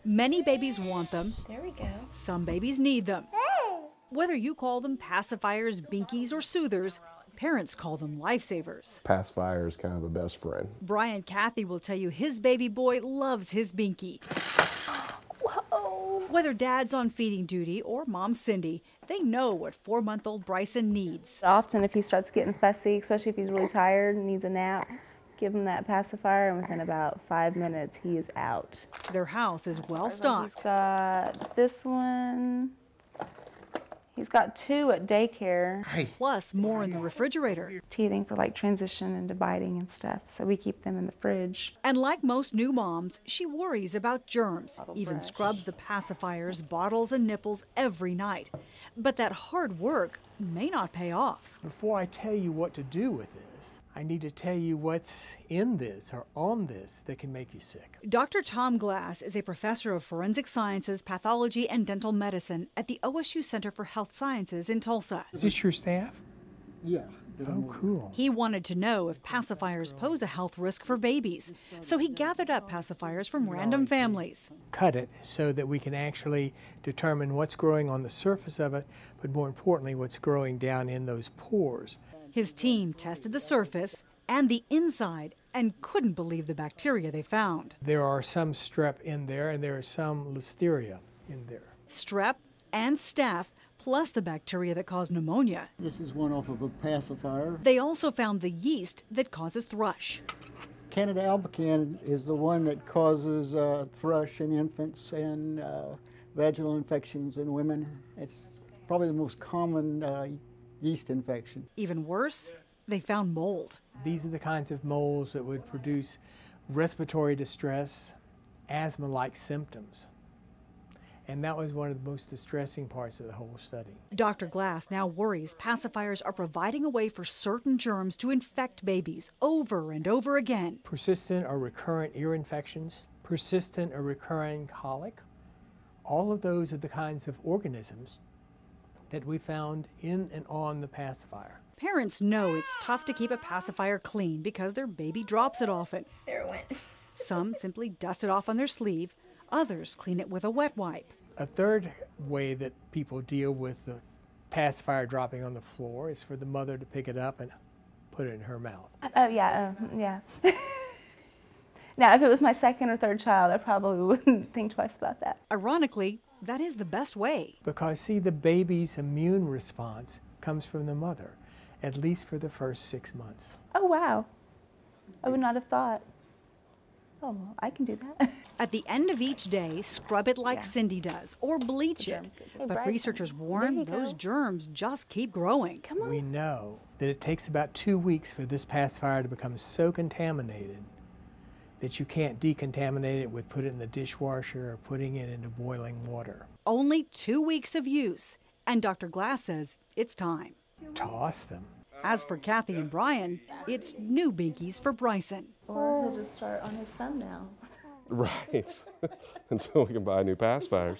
Many babies want them. There we go. Some babies need them. Whether you call them pacifiers, binkies, or soothers, parents call them lifesavers. Pacifier is kind of a best friend. Brian Cathy will tell you his baby boy loves his binky. Whoa. Whether dad's on feeding duty or mom Cindy, they know what 4-month-old Bryson needs. Often if he starts getting fussy, especially if he's really tired and needs a nap, give him that pacifier, and within about 5 minutes he is out. Their house is well stocked. He's got this one. He's got 2 at daycare. Plus more in the refrigerator. Teething for like transition into biting and stuff, so we keep them in the fridge. And like most new moms, she worries about germs, even scrubs the pacifiers, bottles, and nipples every night. But that hard work may not pay off. Before I tell you what to do with this, I need to tell you what's in this or on this that can make you sick. Dr. Tom Glass is a professor of forensic sciences, pathology, and dental medicine at the OSU Center for Health Sciences in Tulsa. Is this your staff? Yeah. Oh, cool. He wanted to know if pacifiers pose a health risk for babies, so he gathered up pacifiers from random families. Cut it so that we can actually determine what's growing on the surface of it, but more importantly, what's growing down in those pores. His team tested the surface and the inside and couldn't believe the bacteria they found. There are some strep in there, and there are some listeria in there. Strep and staph, plus the bacteria that cause pneumonia. This is one off of a pacifier. They also found the yeast that causes thrush. Candida albicans is the one that causes thrush in infants and vaginal infections in women. It's probably the most common yeast infection. Even worse, they found mold. These are the kinds of molds that would produce respiratory distress, asthma-like symptoms. And that was one of the most distressing parts of the whole study. Dr. Glass now worries pacifiers are providing a way for certain germs to infect babies over and over again. Persistent or recurrent ear infections, persistent or recurring colic, all of those are the kinds of organisms that we found in and on the pacifier. Parents know it's tough to keep a pacifier clean because their baby drops it often. There it went. Some simply dust it off on their sleeve. Others clean it with a wet wipe. A third way that people deal with the pacifier dropping on the floor is for the mother to pick it up and put it in her mouth. Oh yeah, yeah. Now if it was my second or third child, I probably wouldn't think twice about that. Ironically, that is the best way. Because see, the baby's immune response comes from the mother, at least for the first 6 months. Oh wow, I would not have thought. Oh, well, I can do that. At the end of each day, scrub it like Cindy does, or bleach it. Hey, But Bryson, researchers warn those germs just keep growing. Come on. We know that it takes about 2 weeks for this pacifier to become so contaminated that you can't decontaminate it with putting it in the dishwasher or putting it into boiling water. Only 2 weeks of use, and Dr. Glass says it's time. Toss them. As for Cathy and Brian, it's new binkies for Bryson. Or he'll just start on his thumb now. Right. Until we can buy new pacifiers.